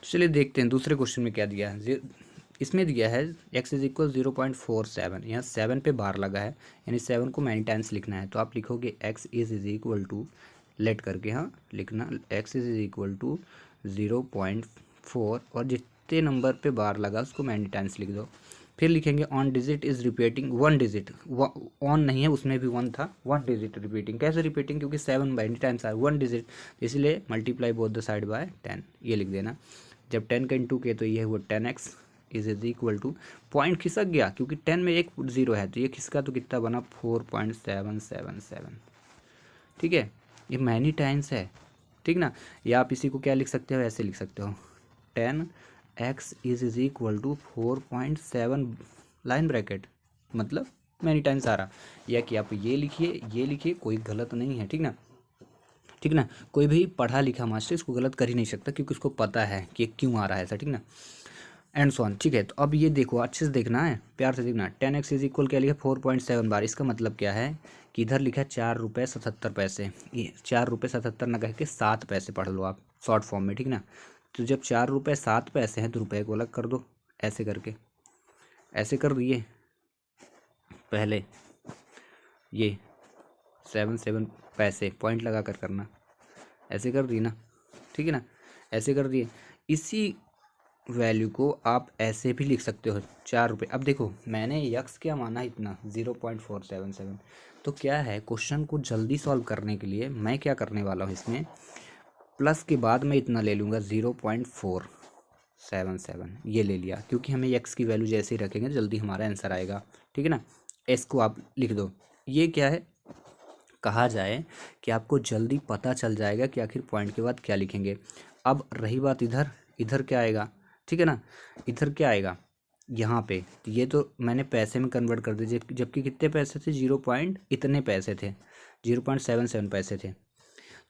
तो चलिए देखते हैं दूसरे क्वेश्चन में क्या दिया है। इसमें दिया है x इज इक्वल 0.47, यहाँ 7 पे बार लगा है, यानी 7 को मैनी टाइम्स लिखना है। तो आप लिखोगे x इज इक्वल टू, लेट करके हाँ लिखना, x इज इक्वल टू 0.4 और जितने नंबर पे बार लगा उसको मैनी टाइम्स लिख दो। फिर लिखेंगे on digit is repeating, one digit, on नहीं है उसमें भी वन था, वन डिजिट रिपीटिंग। कैसे रिपीटिंग, क्योंकि 7 मैनी टाइम्स आए, वन डिजिट, इसलिए multiply both the side by 10, ये लिख देना। जब 10 का इंटू के तो ये हुआ 10x is equal to, point खिसक गया क्योंकि 10 में एक जीरो है तो ये खिसका तो कितना बना 4.777। ठीक है, ये मैनी टाइम्स है, ठीक ना। या आप इसी को क्या लिख सकते हो, ऐसे लिख सकते हो 10x is equal to 4.7 line bracket, मतलब मैनी टाइम्स आ रहा। या कि आप ये लिखिए, कोई गलत नहीं है, ठीक ना। ठीक ना, कोई भी पढ़ा लिखा मास्टर इसको गलत कर ही नहीं सकता क्योंकि उसको पता है कि क्यों आ रहा है ऐसा, ठीक ना। एंड सो ऑन, ठीक है। तो अब ये देखो, अच्छे से देखना है, प्यार से देखना। 10x इज इक्वल क्या लिखा 4.7 बार, इसका मतलब क्या है कि इधर लिखा है 4 रुपये 77 पैसे, ये 4 रुपये 77 ना कह के 7 पैसे पढ़ लो आप शॉर्ट फॉर्म में, ठीक ना। तो जब 4 रुपये 7 पैसे हैं तो रुपये को अलग कर दो, ऐसे करके, ऐसे कर दिए पहले, ये 7 पैसे पॉइंट लगा कर करना, ऐसे कर दिए ना, ठीक है ना, ऐसे कर दिए। इसी वैल्यू को आप ऐसे भी लिख सकते हो 4 रुपये। अब देखो मैंने यक्स क्या माना इतना 0.477, तो क्या है क्वेश्चन को जल्दी सॉल्व करने के लिए मैं क्या करने वाला हूँ, इसमें प्लस के बाद मैं इतना ले लूँगा 0.477, ये ले लिया क्योंकि हमें यक्स की वैल्यू जैसे ही रखेंगे जल्दी हमारा आंसर आएगा, ठीक है ना। एस को आप लिख दो, ये क्या है, कहा जाए कि आपको जल्दी पता चल जाएगा कि आखिर पॉइंट के बाद क्या लिखेंगे। अब रही बात इधर, इधर क्या आएगा, ठीक है ना, इधर क्या आएगा यहाँ पे, तो ये तो मैंने पैसे में कन्वर्ट कर दिया, जबकि कितने पैसे थे, 0 पॉइंट इतने पैसे थे, 0.77 पैसे थे,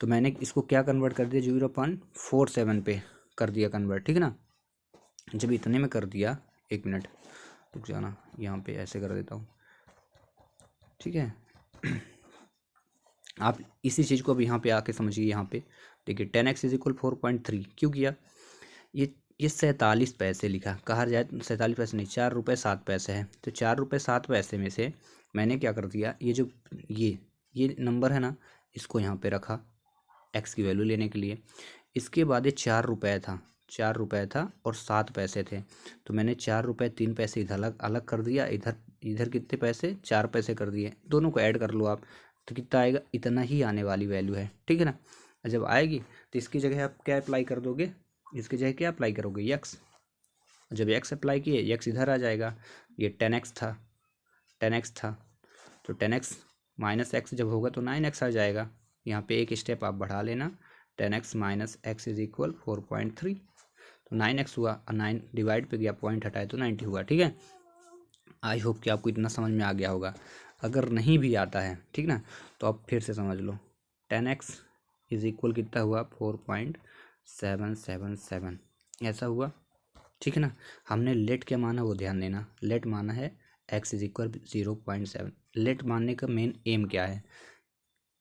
तो मैंने इसको क्या कन्वर्ट कर दिया 0.47 पे कर दिया कन्वर्ट, ठीक है ना। जब इतने में कर दिया, एक मिनट रुक जाना, यहाँ पे ऐसे कर देता हूँ, ठीक है। आप इसी चीज़ को अब यहाँ पे आके समझिए, यहाँ पे देखिए 10x इज इक्वल 4.3 क्यों किया, ये 47 पैसे लिखा, कहा जाए 47 पैसे नहीं, 4 रुपये 7 पैसे है, तो 4 रुपये 7 पैसे में से मैंने क्या कर दिया, ये जो ये नंबर है ना, इसको यहाँ पे रखा x की वैल्यू लेने के लिए। इसके बाद ये 4 रुपये था, 4 रुपये था और 7 पैसे थे, तो मैंने 4 रुपये 3 पैसे इधर अलग अलग कर दिया, इधर इधर कितने पैसे 4 पैसे कर दिए, दोनों को ऐड कर लो आप, तो कितना आएगा, इतना ही आने वाली वैल्यू है, ठीक है ना। जब आएगी तो इसकी जगह आप क्या अप्लाई कर दोगे, इसकी जगह क्या अप्लाई करोगे, यक्स। जब यक्स अप्लाई किए यक्स इधर आ जाएगा, ये 10x था, 10x था, तो 10x माइनस एक्स जब होगा तो 9x आ जाएगा, यहाँ पे एक स्टेप आप बढ़ा लेना, 10x minus X is equal 4.3, तो 9x हुआ और 9 डिवाइड पे गया, पॉइंट हटाए तो 90 हुआ, ठीक है। आई होप कि आपको इतना समझ में आ गया होगा, अगर नहीं भी आता है, ठीक ना, तो आप फिर से समझ लो 10x इज इक्वल कितना हुआ 4.777, ऐसा हुआ, ठीक है ना। हमने लेट क्या माना वो ध्यान देना, लेट माना है x इज इक्वल 0.7। लेट मानने का मेन एम क्या है,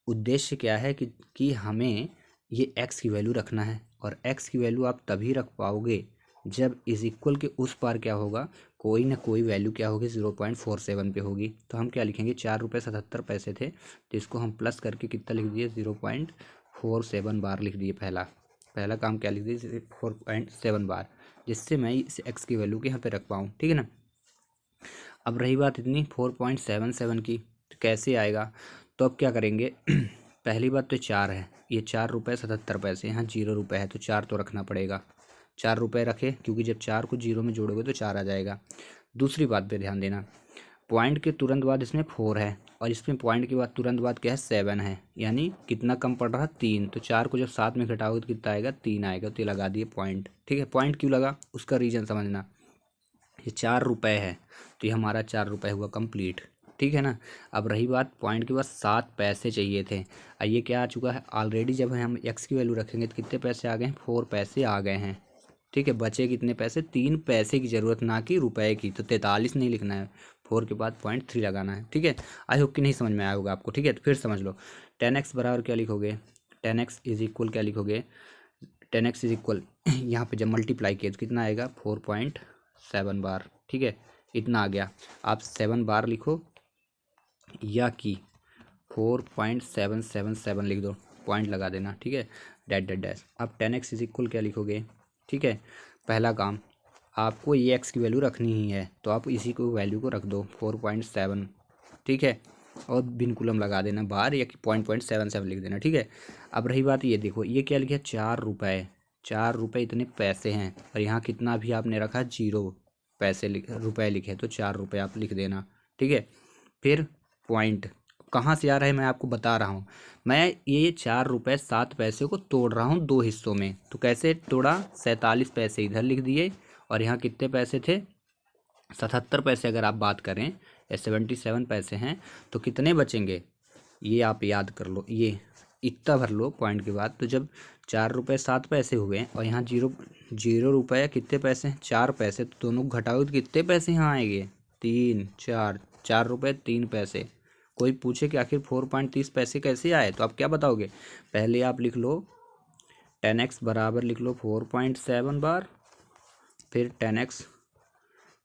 उद्देश्य क्या है कि हमें ये x की वैल्यू रखना है, और x की वैल्यू आप तभी रख पाओगे जब इज इक्वल के उस पार क्या होगा, कोई ना कोई वैल्यू क्या होगी 0.47 पे होगी। तो हम क्या लिखेंगे, 4 रुपये 77 पैसे थे, तो इसको हम प्लस करके कितना लिख दिए 0.47 बार लिख दिए, पहला काम क्या लिख दिए 4.7 बार, जिससे मैं इस x की वैल्यू को यहाँ पे रख पाऊँ, ठीक है ना। अब रही बात इतनी 4.77 की, तो कैसे आएगा, तो अब क्या करेंगे पहली बात तो 4 है, ये 4 रुपये 77 पैसे, यहाँ 0 रुपये है तो 4 तो रखना पड़ेगा, 4 रुपये रखे क्योंकि जब 4 को 0 में जोड़ोगे तो 4 आ जाएगा। दूसरी बात पे ध्यान देना, पॉइंट के तुरंत बाद इसमें 4 है और इसमें पॉइंट के बाद तुरंत बाद क्या है 7 है, यानी कितना कम पड़ रहा 3, तो 4 को जब 7 में घटाओगे तो कितना आएगा 3 आएगा, तो ये लगा दिए पॉइंट, ठीक है। पॉइंट क्यों लगा उसका रीज़न समझना, ये 4 रुपये है तो ये हमारा 4 रुपये हुआ कंप्लीट, ठीक है ना। अब रही बात पॉइंट के बाद 7 पैसे चाहिए थे, और ये क्या आ चुका है ऑलरेडी, जब हम x की वैल्यू रखेंगे तो कितने पैसे आ गए हैं 4 पैसे आ गए हैं, ठीक है। बचे कितने पैसे, 3 पैसे की ज़रूरत ना कि रुपए की, तो 43 नहीं लिखना है, 4 के बाद 0.3 लगाना है, ठीक है। आई होप कि नहीं समझ में आया होगा आपको, ठीक है। तो फिर समझ लो 10x बराबर क्या लिखोगे, 10x इज इक्वल क्या लिखोगे 10x इज इक्वल यहाँ पे जब मल्टीप्लाई किया तो कितना आएगा 4.7 बार, ठीक है, इतना आ गया। आप 7 बार लिखो या कि 4.777 लिख दो, पॉइंट लगा देना, ठीक है, डैट डैट डैश। अब 10x इज इक्वल क्या लिखोगे, ठीक है, पहला काम आपको ये x की वैल्यू रखनी ही है तो आप इसी को वैल्यू को रख दो 4.7, ठीक है, और बिनकुलम लगा देना बाहर या कि 0.77 लिख देना, ठीक है। अब रही बात ये देखो ये क्या लिखा 4 रुपये, 4 रुपये इतने पैसे हैं और यहाँ कितना भी आपने रखा 0 पैसे रुपये लिखे तो 4 रुपये आप लिख देना, ठीक है। फिर पॉइंट कहाँ से आ रहा है मैं आपको बता रहा हूँ। मैं ये 4 रुपये 7 पैसे को तोड़ रहा हूँ 2 हिस्सों में, तो कैसे तोड़ा, 47 पैसे इधर लिख दिए और यहाँ कितने पैसे थे 77 पैसे अगर आप बात करें या 77 पैसे हैं तो कितने बचेंगे, ये आप याद कर लो, ये इतना भर लो पॉइंट के बाद। तो जब 4 रुपये 7 पैसे हुए और यहाँ 0 कितने पैसे हैं 4 पैसे, तो दोनों को घटाओ तो कितने पैसे यहाँ आएंगे 3 4, 4 रुपये 3 पैसे। कोई पूछे कि आखिर 4.30 पैसे कैसे आए तो आप क्या बताओगे, पहले आप लिख लो 10x बराबर लिख लो 4.7 बार, फिर 10x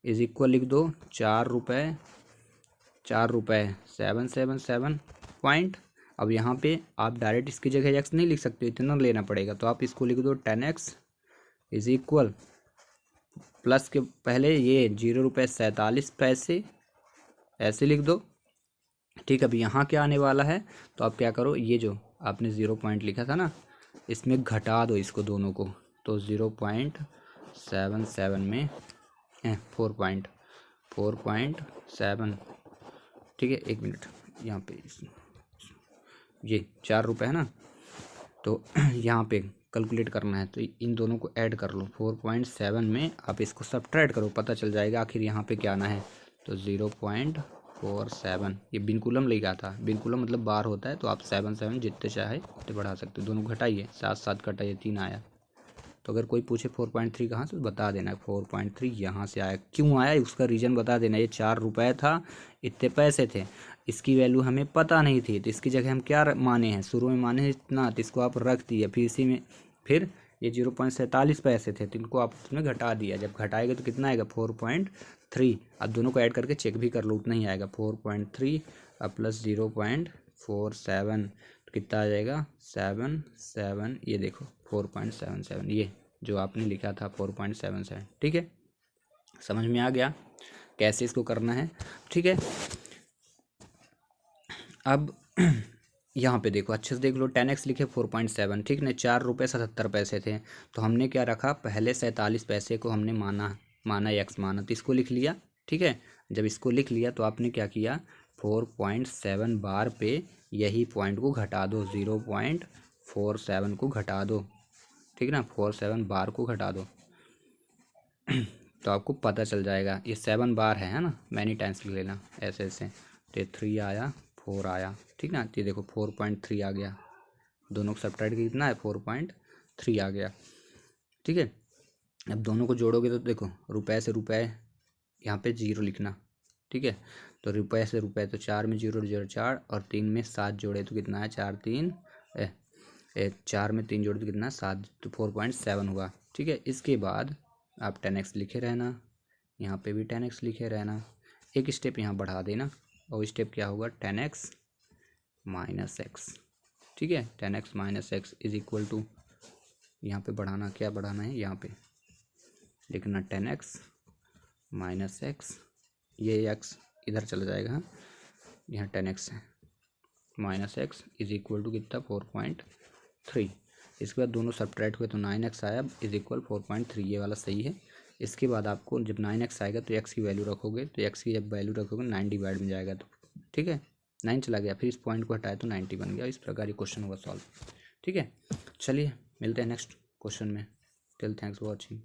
इज इक्वल लिख दो 4 रुपये 777 पॉइंट। अब यहाँ पे आप डायरेक्ट इसकी जगह x नहीं लिख सकते, इतना लेना पड़ेगा, तो आप इसको लिख दो 10x इज इक्वल प्लस के पहले ये 0 रुपये 47 पैसे ऐसे लिख दो, ठीक। अब यहाँ क्या आने वाला है तो आप क्या करो, ये जो आपने 0 पॉइंट लिखा था ना इसमें घटा दो इसको दोनों को, तो 0.77 में 4.7, ठीक है, 1 मिनट, यहाँ पे ये 4 रुपये है ना, तो यहाँ पे कैलकुलेट करना है तो इन दोनों को ऐड कर लो 4.7 में आप इसको सब्ट्रैक्ट करो, पता चल जाएगा आखिर यहाँ पे क्या आना है। तो 0.47 ये बिनकुलम लिखा था, बिनकुलम मतलब बार होता है, तो आप 7 जितने चाहे उतने बढ़ा सकते हो, दोनों घटाइए 7 7 घटाइए 3 आया। तो अगर कोई पूछे 4.3 कहाँ से, बता देना 4.3 यहाँ से आया। क्यों आया उसका रीज़न बता देना, ये 4 रुपये था, इतने पैसे थे, इसकी वैल्यू हमें पता नहीं थी तो इसकी जगह हम क्या माने हैं, शुरू में माने हैं इतना, तो इसको आप रख दिए, फिर इसी में फिर ये 0.47 पैसे थे तो इनको आप उसमें घटा दिया, जब घटाएगा तो कितना आएगा 4.3। अब दोनों को ऐड करके चेक भी कर लो उतना ही आएगा 4.3 अब प्लस 0.47 तो कितना आ जाएगा 7 ये देखो 4.77, ये जो आपने लिखा था 4.77, ठीक है, समझ में आ गया कैसे इसको करना है, ठीक है। अब यहाँ पे देखो अच्छे से देख लो 10x लिखे 4.7, ठीक ना, 4 रुपये 77 पैसे थे तो हमने क्या रखा, पहले 47 पैसे को हमने माना x माना तो इसको लिख लिया, ठीक है। जब इसको लिख लिया तो आपने क्या किया 4.7 बार पे यही पॉइंट को घटा दो, 0.47 को घटा दो, ठीक ना, 47 बार को घटा दो तो आपको पता चल जाएगा ये 7 बार है ना, मैनी टाइम्स लिख लेना ऐसे ऐसे, तो 3 आया 4 आया, ठीक ना, ये देखो 4.3 आ गया, दोनों को सब्ट्रैक्ट कितना है 4.3 आ गया, ठीक है। अब दोनों को जोड़ोगे तो देखो रुपए से रुपए यहाँ पे 0 लिखना, ठीक है, तो रुपए से रुपए तो 4 में 0 0 4 और 3 में 7 जोड़े तो कितना है 4 3 4 में 3 जोड़े तो कितना 7, तो 4.7 हुआ, ठीक है। इसके बाद आप 10x लिखे रहना, यहाँ पे भी 10x लिखे रहना, एक स्टेप यहाँ बढ़ा देना और स्टेप क्या होगा 10x माइनस एक्स, ठीक है, 10x minus X is equal to, यहाँ पे बढ़ाना, क्या बढ़ाना है यहाँ पे लिखना 10x माइनस एक्स, ये x इधर चला जाएगा, हाँ यहाँ 10x है minus X is equal to कितना 4.3। इसके बाद दोनों सब्ट्रैक्ट हुए तो 9x आया इज इक्वल 4.3, ये वाला सही है। इसके बाद आपको जब 9x आएगा तो x की वैल्यू रखोगे, तो x की जब वैल्यू रखोगे 9 डिवाइड में जाएगा तो ठीक है 9 चला गया, फिर इस पॉइंट को हटाया तो 90 बन गया। इस प्रकार ये क्वेश्चन होगा सॉल्व, ठीक है। चलिए मिलते हैं नेक्स्ट क्वेश्चन में, टिल थैंक्स फॉर वॉचिंग।